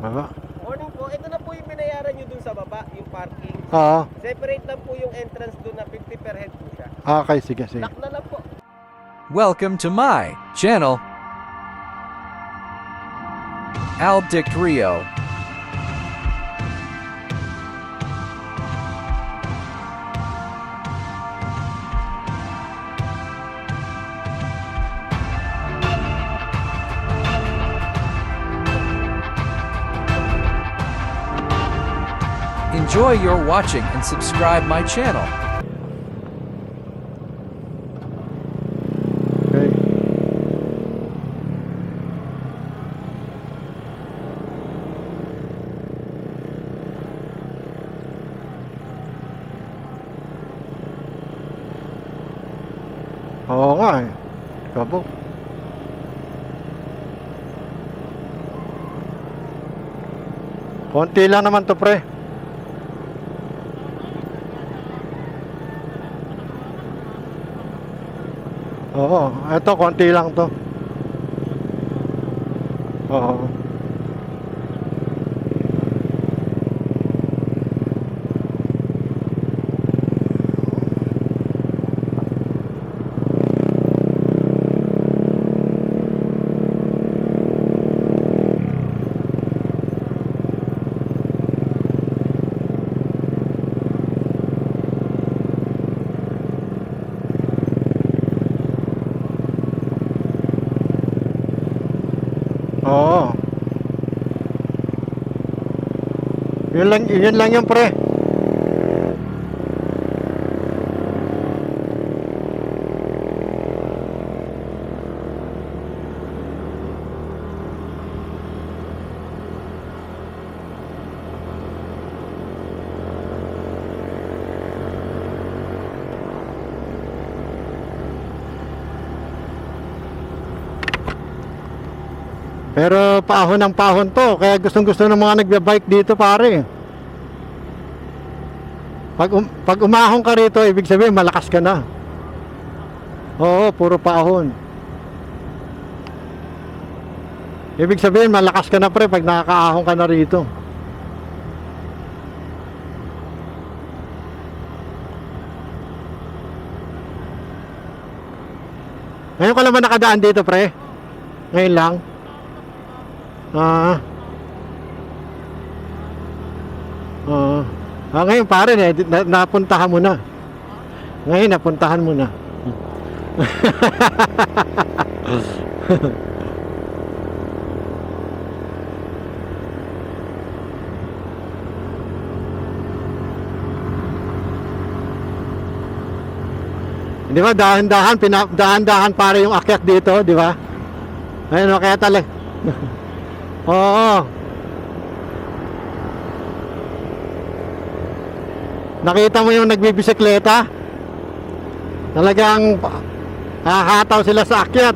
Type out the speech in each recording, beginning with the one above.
Baba. Morning po. Ito na po yung binayaran nyo dun sa baba, yung parking. Oo. Separate lang po yung entrance dun na 50 per head po siya. Okay, sige, sige. Lock na lang po. Welcome to my channel, Albdict Rio. Enjoy your watching and subscribe my channel. Okay. Oo nga eh. Kabog. Konti lang naman to, pre. Oo, eto konti lang to. Oo. Oo. Yun lang yung pre. Pero paahon ng paahon to, kaya gustong-gusto ng mga nagbe-bike dito, pare. Pag umahon ka rito, ibig sabihin malakas ka na. Oo, puro paahon. Ibig sabihin malakas ka na, pre, pag nakakaahon ka na rito. Ngayon ka naman nakadaan dito, pre? Ngayon lang? Ngayon pare, napuntahan mo na. Ngayon napuntahan mo na. Di ba, dahan-dahan pare yung akyat dito, di ba? Ayun, kaya talaga. Oo. Nakita mo yung nagbibisikleta? Talagang hahataw sila sa akyat.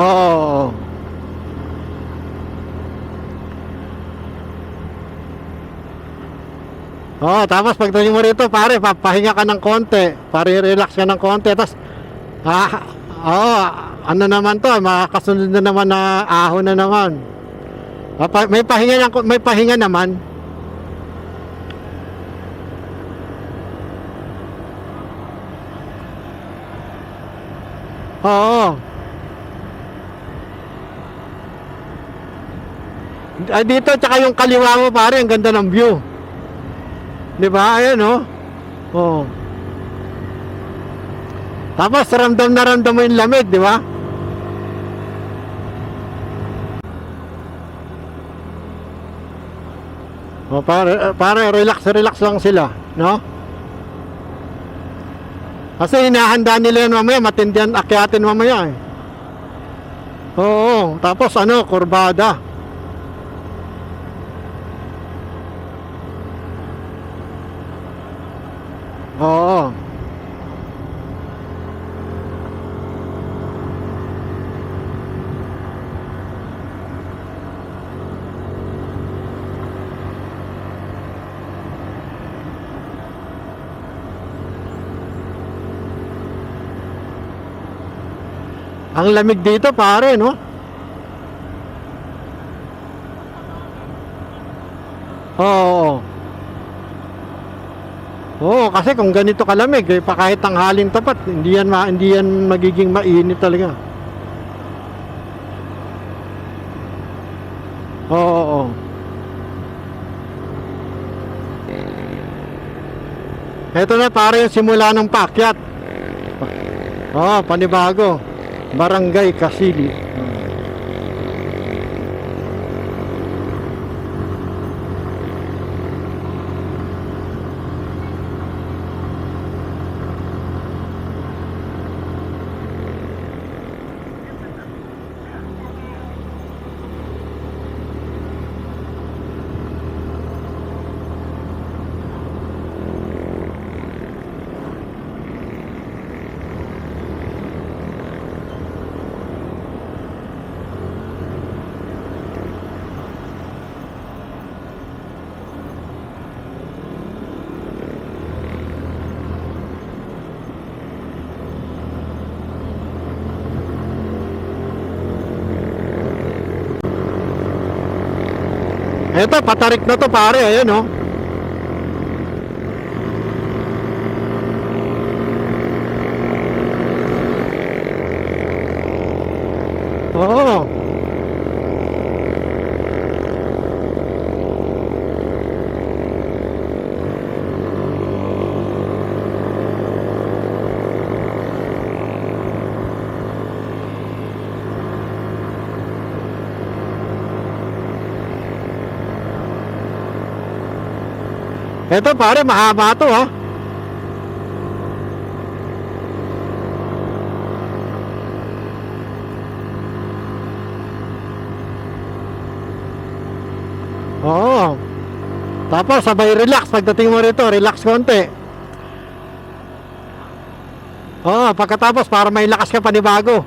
Oo. Oh, tapos pagdating mo rito, pare, papahinga ka ng konti, pare, relax ka ng konti, tapos ano naman to, makakasunod na naman na ahon na naman. May pahinga naman. Oo. Dito, tsaka yung kaliwa mo, pare, ang ganda ng view. Di ba? Ayan, oh. Oo. Tapos ramdam mo yung lamig, di ba? Oh, para relax lang sila, no? Kasi hinahanda nila yan mamaya, matindihan akyatin mamaya eh. Oo, tapos ano, kurbada. Oo. Ang lamig dito pare, no? Oo. Oo, kasi kung ganito kalamig, eh, pa kahit tanghalin tapat, hindi yan magiging mainit talaga. Oo. Ito na pare yung simula ng paakyat. Oo, panibago. Barangay Kasili. Eto, patarik na to pare, ayan oh. Oo. Eto pare, mahaba to ha. Oo. Tapos sabay relax pagdating mo rito, relax konti. Oo, pagkatapos para may lakas ka panibago.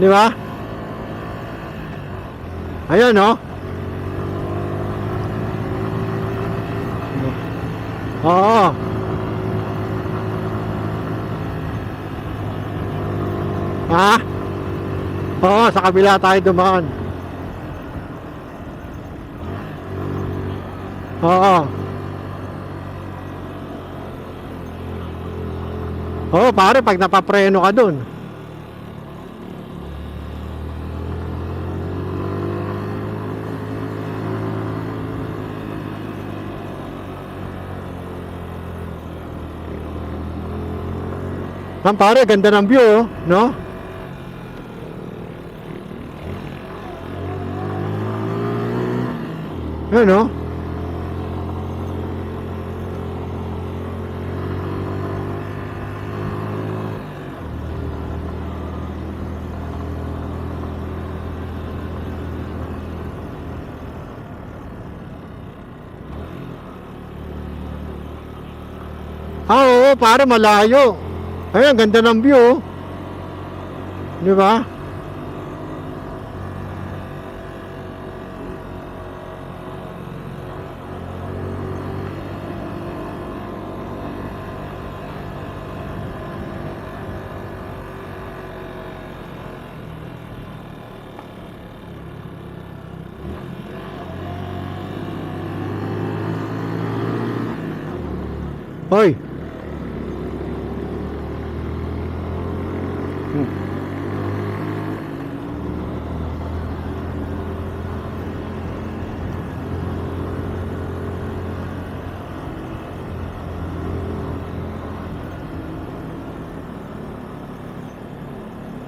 Di ba? Ayun oh. Oo. Ha? Oo, sa kabila tayo dumaan. Oo. Oo, pare, pag napapreno ka dun. Pare, ganda ng view, oh, no? Yun, no? Oo, pare, malayo. Ayan, ganda ng view, oh. Di ba? Hoy.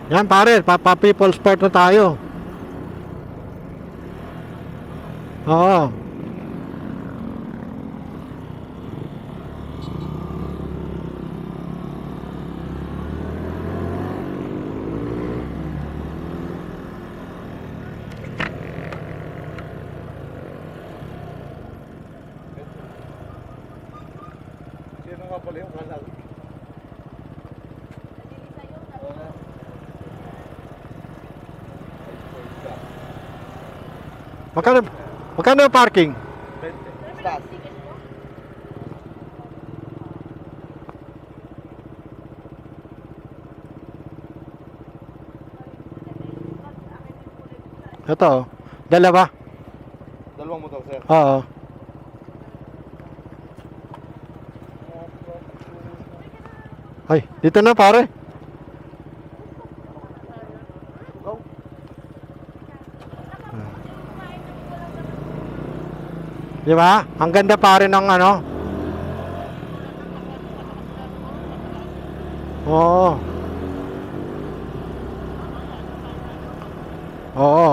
Yan pare, people's part na tayo. Oo. Sino nga pala yung kalag? Magkano yung parking? Stop. Ito, oh. Dalawa. Dalawang motor, sir. Oo. Ay, dito na pare. Go. Di ba? Ang ganda pare ng ano. Oo. Oo.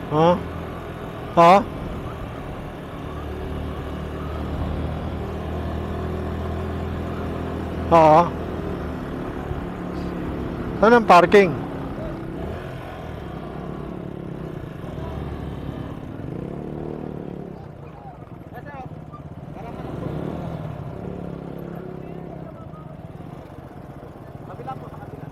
Ha? Ha? Oo. Saan ang parking? Kabila po, sa kabila.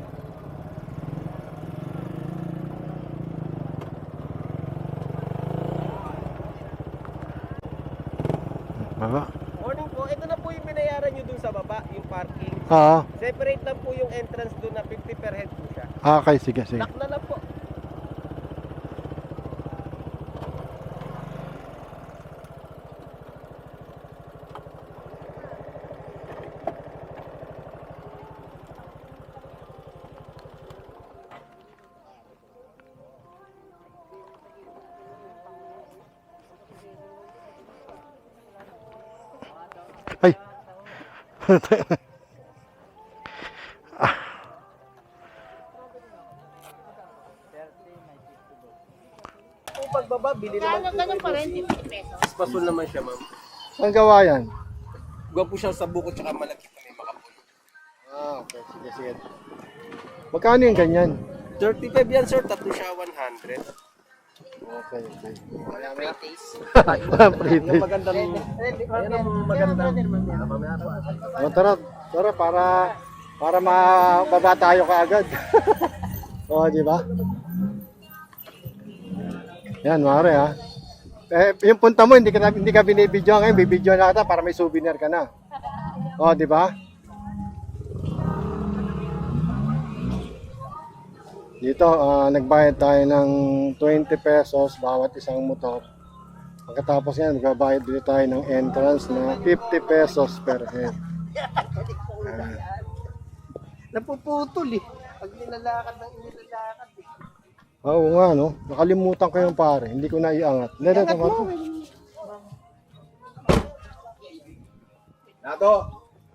Baba. Morning po, ito na po yung binayaran nyo dun sa baba, yung parking. Oo. Separate lang po yung entrance dun na 50 per head po siya. Okay, sige, sige. Lock na lang po. Ay. Kung pagbaba, bili naman po. Ganun pa rin, 50 pesos. Basol naman siya, ma'am. Saan gawa yan? Gawa po siya sa buko tsaka malaki pa may makapuno. Ah, okay. Sige, sige. Magkano yung ganyan? 35 yan, sir. Tatlo siya 100. Okay, okay. Free taste. Pretty. Yung magandang... Ayan ang magandang... O, tara, tara, para mababa tayo kaagad. O, di ba? Yan, mare ha. Eh, yung punta mo, hindi ka binibidyo ngayon, bibidyo na kita para may souvenir ka na. O, di ba? Dito, nagbayad tayo ng 20 pesos bawat isang motor. Pagkatapos yan, magbabayad dito tayo ng entrance na 50 pesos per head. Napuputol eh. Pag nilalakad ng inilalakad eh. Oo nga, no? Nakalimutan ko yung pare. Hindi ko na iangat. Angat mo. Nato!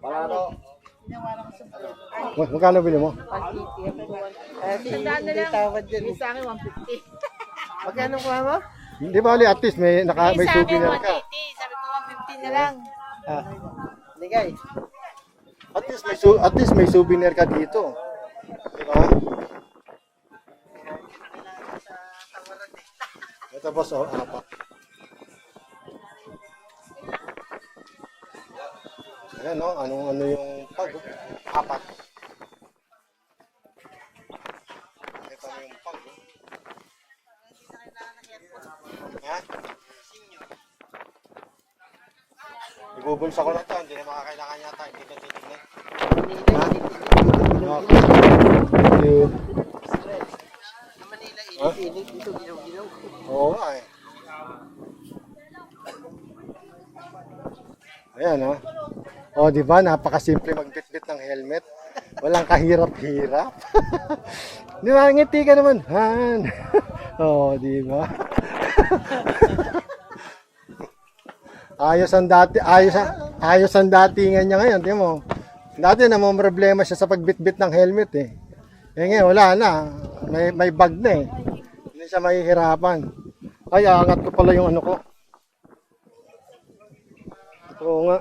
Palato! Magkano bili mo? Tandaan na lang, may sa akin 150. Magkano kuha mo? Hindi bali, at least may May sa akin souvenir ka. 180, sabi ko 150 na lang. Ligay. At least may souvenir ka dito. Di ba? Ito boss, oh, apat. Ayan, no? Ano yung pag? Apat. Ito mo yung pag. Ha? Ibubulsa ko na to, hindi na makakailangan yata, hindi ko titignan. Ha? Okay. Thank you. Sa Manila, Huh? init dito, ginaw-ginaw. Oo nga eh. Ayan oh. O di ba napakasimple magbitbit ng helmet. Walang kahirap-hirap. Di ba ngiti ka naman. Han. Oh, di ba? Ayos ang datingan niya ngayon, di mo. Dati namang problema siya sa pagbitbit ng helmet eh. Eh ngayon wala na. May bag na eh. Hindi siya mahihirapan. Ay, angat ko pala yung ano ko. Oo nga.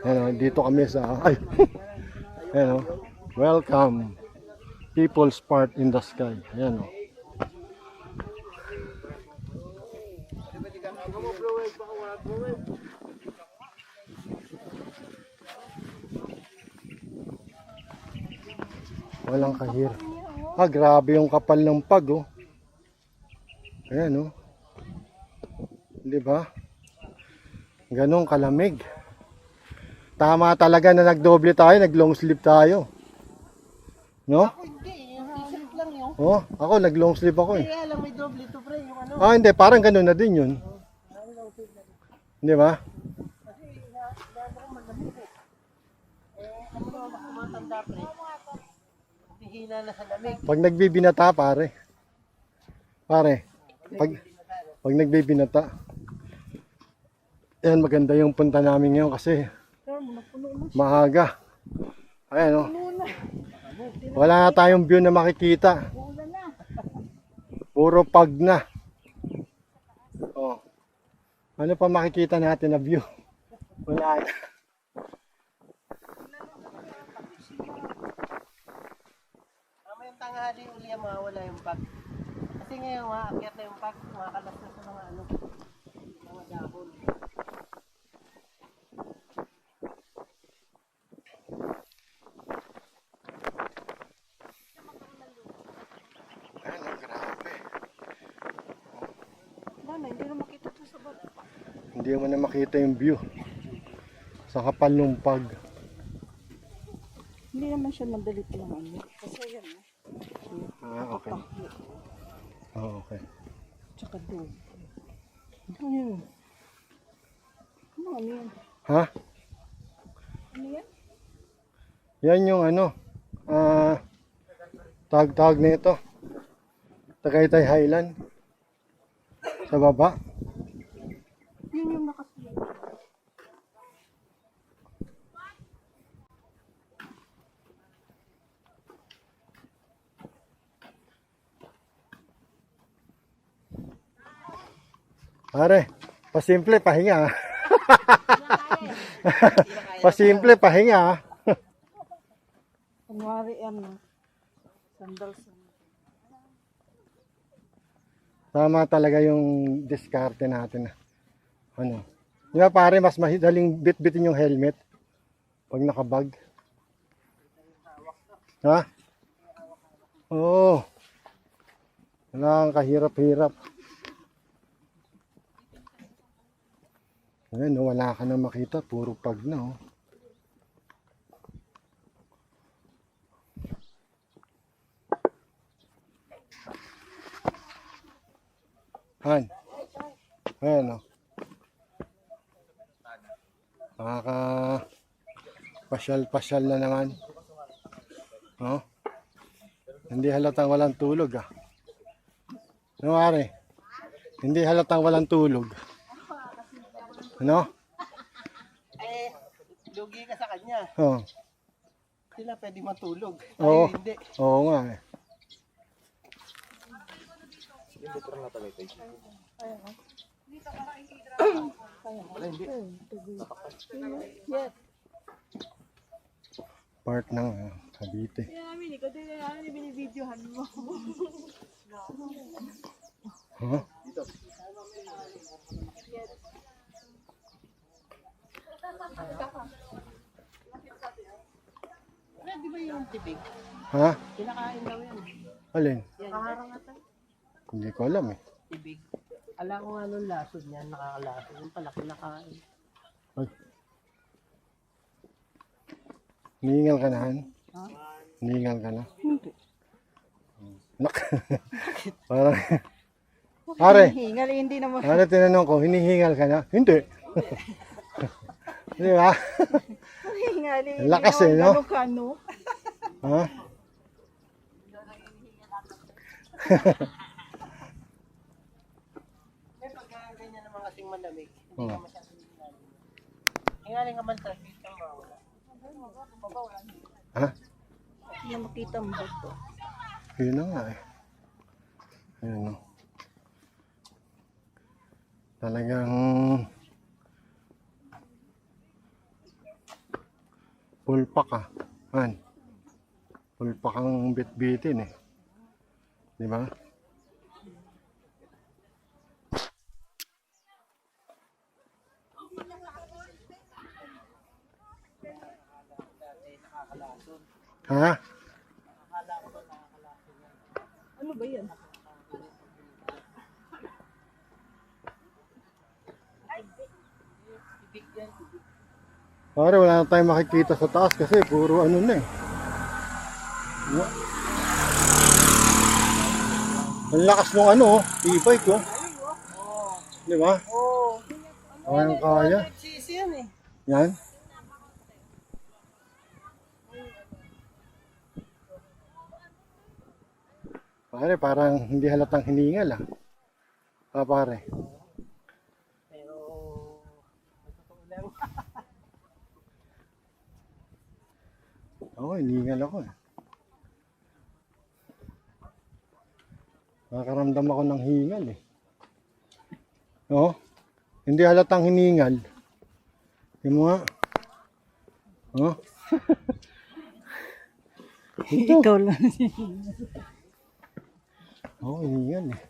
Ayan, dito kami sa... Ay! Ayan, welcome. People's Park in the Sky. Ayan o. Walang kahir. Ah, grabe yung kapal ng pag, oh. Ayan, oh. Di ba? Ganong kalamig. Tama talaga na nagdoble tayo, nag-long sleeve tayo. No? Ako hindi, yung t-shirt lang yun. Oh, ako nag-long sleeve ako eh. Kaya lang may doble to pre, yung ano. Ah, hindi, parang ganun na din yun. Di ba? Kasi naman malamig eh. Ano ba, kumatanda pre. Hihina na sa lamig. Pag nagbibinata, pare. Pag nagbibinata. Yan, maganda yung punta namin ngayon kasi maaga. Ayan, oh. Wala na tayong view na makikita. Puro pag na. Oh. Ano pa makikita natin na view? Wala na. Mamayang tanghali uli ang mawala yung pag. Kasi ngayon maakyat na yung pag, kumakalas na sa mga ano, mga dahon. Ano, grabe. Bana, hindi na makita to sa baba. Hindi mo na makita yung view. Sa kapal ng pag. Hindi naman siya madali lang ano. Kasi yan eh. Ah, okay. Oh, okay. Tsaka doon. Ano yun? Ano yan? Ha? Ano yan? Yan yung ano, tag-tag na ito. Tagaytay Highland. Sa baba. Yun yung nakasulat. Pare, pasimple, pahinga. Pasimple, pahinga. Kunwari ano. Sandals. Tama talaga yung diskarte natin. Ano? Di ba pare, mas madaling bit-bitin yung helmet pag nakabag. Ha? Oo. Wala kang kahirap-hirap. Ayan, no, wala ka na makita. Puro pag na, oh. Han. Ayan, oh. Nakaka pasyal-pasyal na naman. Oh. Hindi halatang walang tulog, ah. Ano, pare? Hindi halatang walang tulog. Ano? Eh, lugi ka sa kanya. Oh. Sila pwede matulog. Oo. Tayo hindi. Oo nga eh. Part ng Cavite. Namin, ikaw din namin binibidyohan mo. Huh? Ano, di ba yung tibig? Ha? Kinakain daw yan. Alin? Kaharangatan. Hindi ko alam eh. Tibig. Alam ko nga nung lasod niyan, nakakalason. Yung pala kinakain. Ay. Nihingal ka na, Han? Ha? Nihingal ka na? Hindi. Nak. Parang, pare, Hingal, hindi naman. ano tinanong ko, hinihingal ka na? Hindi. Di ba? Hingal, Ang lakas eh, no? Kano? Ha? May pagka ganyan naman kasing malamig. Hindi Oh. ka masyadong hingaling. Hingaling ka man sa kitang mawala. Ha? Hindi na makita ang bato. Yun na nga eh. Ayun no. Talagang pulpak ah. Han. Pulpak ang bit-bitin eh. Di ba? Ha? Ano ba yan? Pare, wala na tayong makikita sa taas kasi puro ano na eh. Ano? Ang lakas ng ano, e-bike oh. Di ba? Oo. Kayang kaya. 100cc yan eh. Yan. Pare, parang hindi halatang hiningal ah. Pare. Pero, totoo lang. Oo, hiningal ako eh. Nakakaramdam ako ng hingal eh. Oo. Hindi halatang hiningal. Yung mga... Oh. Ito. Ikaw lang. Oo, hiningal eh.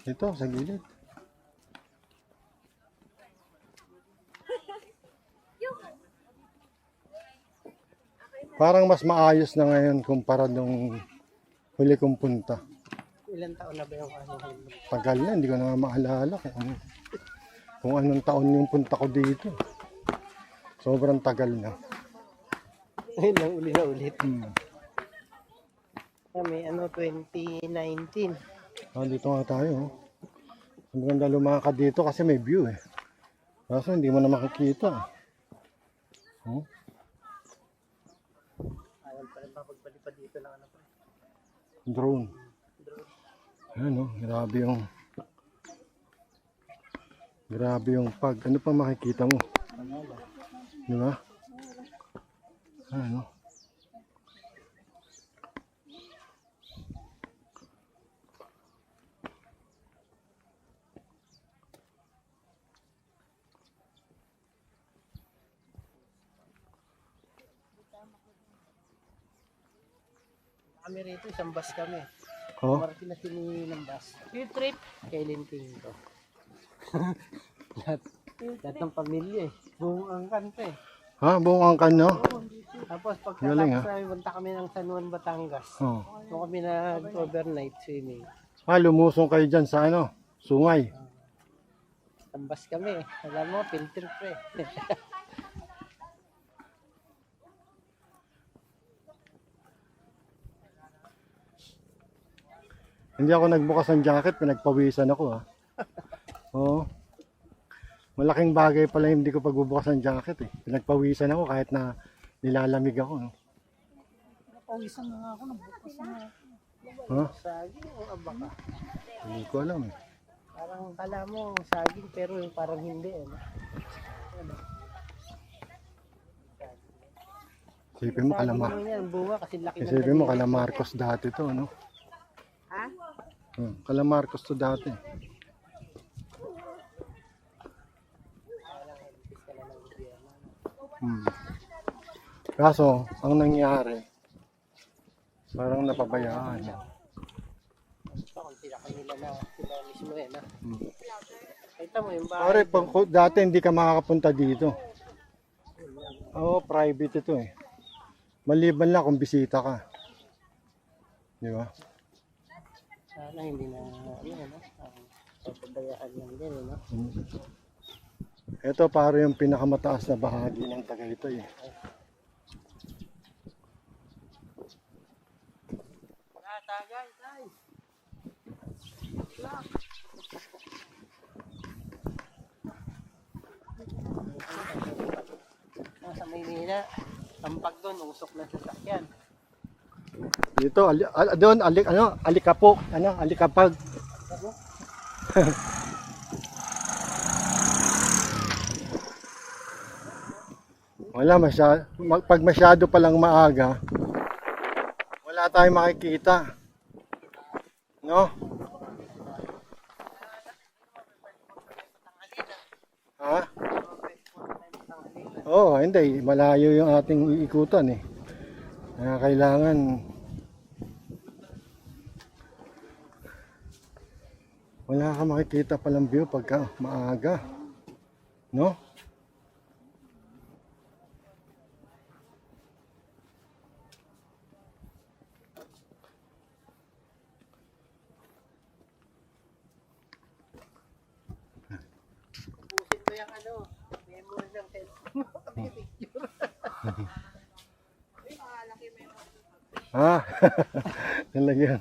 Ito, sa gilid. Parang mas maayos na ngayon kumpara nung huli kong punta. Ilan taon na ba yung ano? Tagal na, hindi ko na maalala kung anong taon yung punta ko dito. Sobrang tagal na. Ayun lang, uli na ulit. Hmm. May ano, 2019. Ah, dito nga tayo. Oh. Ang maganda lumakad dito kasi may view eh. Kaso hindi mo na makikita. Oh. Alam pa rin ba, pagbalipan dito lang ano pa. Drone. Ayan oh, grabe yung pag. Ano pa makikita mo? Di ba? Ayan oh. Kami rito, isang bus kami. Oh. Marating na siningi ng bus. Field trip. Kay Linting ko. lahat ng pamilya eh. Buong angkan pa eh. Ha? Buong angkan no? Tapos Galing, pagkatapos namin, punta kami ng San Juan, Batangas. Oh. Doon kami nag-overnight swimming. Ah, lumusong kayo dyan sa ano? Sungay. Tambas kami. Alam mo, field trip eh. Hindi ako nagbukas ng jacket, pinagpawisan ako ha. Oo. Malaking bagay pala hindi ko pagbubukas ng jacket eh. Pinagpawisan ako kahit na nilalamig ako. No? Pawisan na nga ako, nagbukas na. Ha? Saging o abaka? Hindi ko alam eh. Parang kala mo saging pero yung parang hindi eh. Ano? Isipin mo Saging kalama. mo yan, bunga kasi laki ng Isipin mo daliri. kalamarcos dati to, no? Ha? Kalamarcos to dati. Kaso, ang nangyari, parang napabayaan. Kung tinaka nila na sila mismo eh. Kita mo yung bahay. Pare, dati hindi ka makakapunta dito. Oo, private ito eh. Maliban lang kung bisita ka. Di ba? Sana hindi na ano, papabayaan lang din, no? Ito pare yung pinakamataas na bahagi ng Tagaytay eh. Tagay, tay. Sa Maynila, tampag doon, usok na sasakyan. Dito, doon, alikapok, alikapag. Wala pag masyado palang maaga, wala tayong makikita. No? Oo, hindi. Malayo yung ating iikutan eh. Kaya kailangan wala ka makikita palang view pagka maaga. No? Pusin ko yung ano, memory ng cellphone mo. Picture. Ha? Talagang.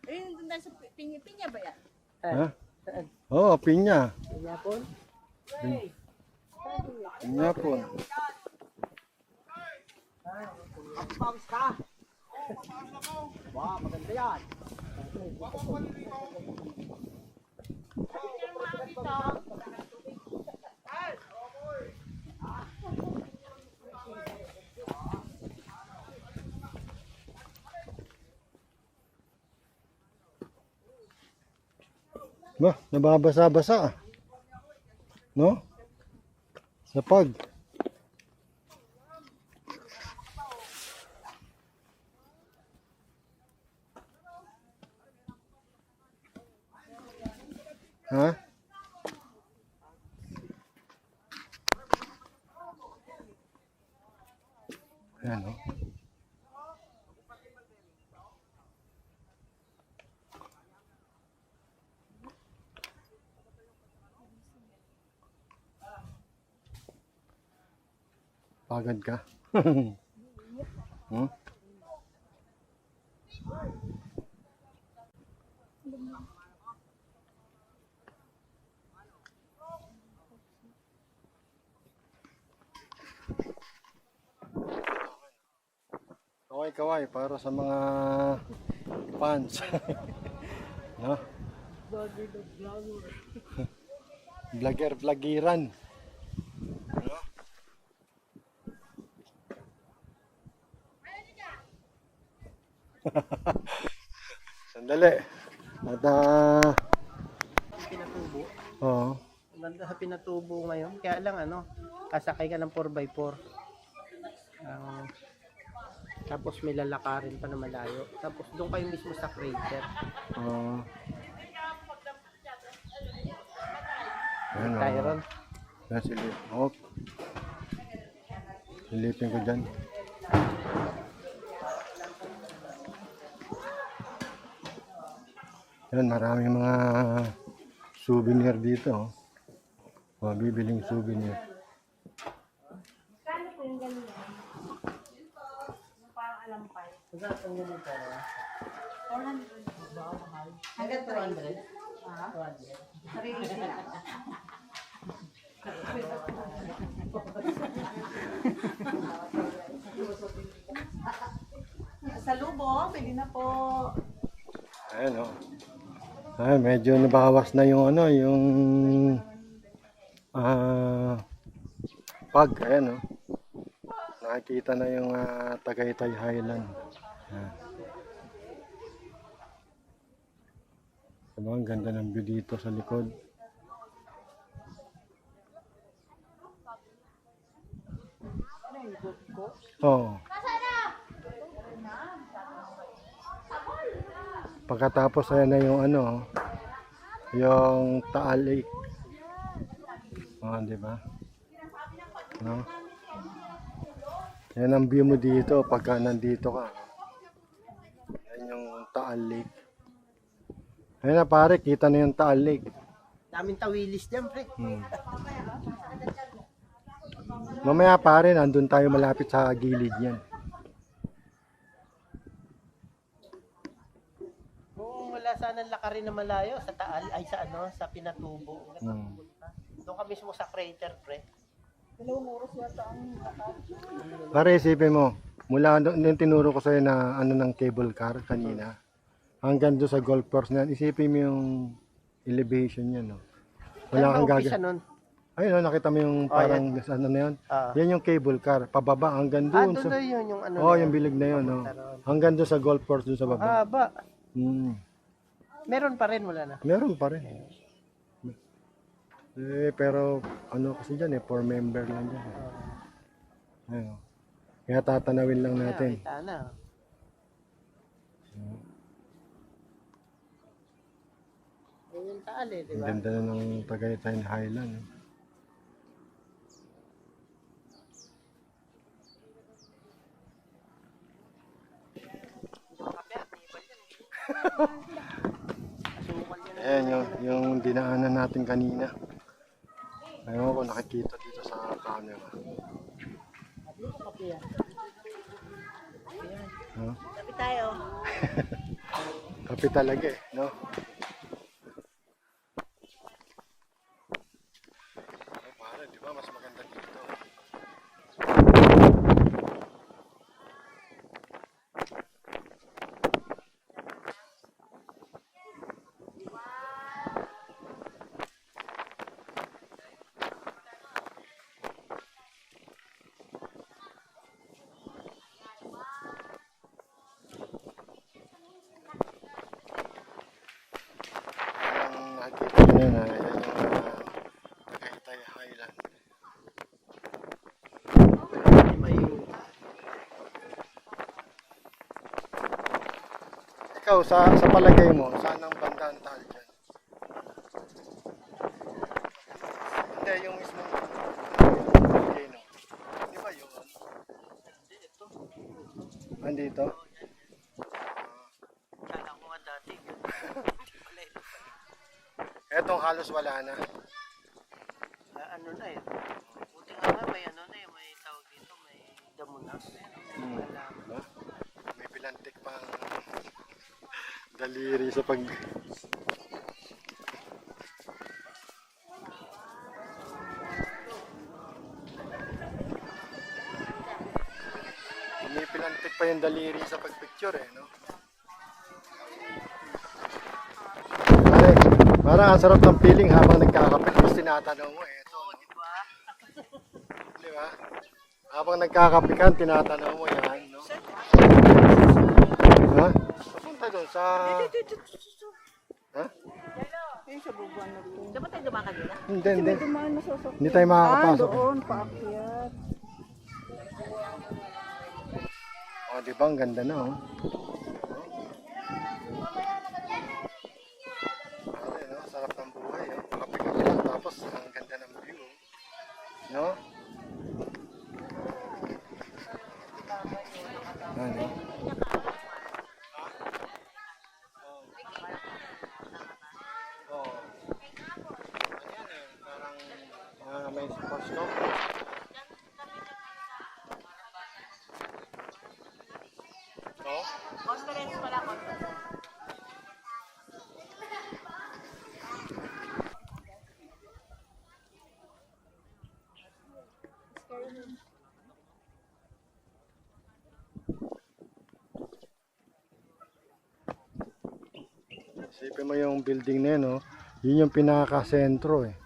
Eh, nandun tayo sa pinya ba yan? Ha? Saan? Oo, pinya. Pinapon? Pinya po. Pawis ka! Wow, maganda yan. Ba, nababasa-basa ah. No? Sa pag. Ha? Ayan o. Pagod ka? Hmm? Kaway-kaway para sa mga fans. No? Vlogger-vlogiran. No? Sandali. At Pinatubo. oo. Ang ganda sa pinatubo ngayon. Kaya lang ano, kasakay ka ng 4x4. Tapos may lalakarin pa na malayo. Tapos doon kayo mismo sa crater. Ayan, Tyron. Yan, silip. Oh. Silipin ko dyan. Yan, maraming mga souvenir dito. Oh. Mga bibiling souvenir. Hanggang 200. Sa lubo, pwede na po. Ayan oh. Ay, medyo nabawas na yung ano, yung pag, ayan oh. Nakikita na yung Tagaytay Highland. Ayan. Diba, ang ganda ng view dito sa likod. Oo. Pagkatapos ayan na yung ano, yung Taal Lake. Di ba? No? Yan ang view mo dito pagka nandito ka. Yan yung Taal Lake. Ayun na pare, kita na yung Taal Lake. Daming tawilis dyan, pre. Mamaya pare, nandun tayo malapit sa gilid yan. Kung wala sana lakarin na malayo sa Taal, ay sa ano, sa Pinatubo. Doon ka mismo sa crater, pre. Pare, isipin mo, mula nung tinuro ko sa'yo na ano ng cable car kanina, hanggang doon sa golf course na yan, isipin mo yung elevation yan. No? Wala kang umpisa gaga. nun? Ayun, no, nakita mo yung parang ano na yun? Yan yung cable car, pababa hanggang doon. Doon na yun yung ano. Yung bilig na yun. No? Hanggang doon sa golf course doon sa baba. Ba? Hmm. Meron pa rin, wala na. Meron pa rin. Pero ano kasi dyan 4 member lang dyan. Ayun. Kaya tatanawin lang natin. Kita na. Yun yung taal eh, di Ang ba? ganda na ng Tagaytay na Highland. Eh. Ayan yung dinaanan natin kanina. Ayun ko nakikita dito sa camera. No? Sabi tayo. Kape talaga eh, no? Ay, parang, di ba? Mas maganda dito. Ang nakikita nyo na, yan yung Tagaytay Highland. Ikaw, sa palagay mo, saan ang banda ang taal dyan? Hindi, yung mismong volcano. Di ba yun? Andito? Kala ko nga dati. Etong halos wala na. Ano na eh. Buti nga may ano na eh. May tawag dito. May damo na. Wala. Diba? May pilantik pang daliri sa pag... May pilantik pa yung daliri sa pagpicture eh, no? Pare, parang ang sarap ng feeling habang nagkakape. Tapos tinatanong mo eh, ito, no? Di ba? Habang nagkakape ka, tinatanong mo yan, no? Ha? Papunta doon sa... Ha? Ayun sa bubuan na ito. Dapat tayo dumaan kanina? Hindi. Dumaan na sasok. Hindi tayo makakapasok. Doon, paakyat. O, di ba? Ang ganda na, oh. Pare, no? Sarap ng buhay, oh. Makape-kape lang, tapos ang ganda ng view, oh. No? Ano? Oh. Ayan eh, parang may sports complex. Oh? Conference pala, conference. Isipin mo yung building na yun, oh. Yun yung pinaka-sentro eh.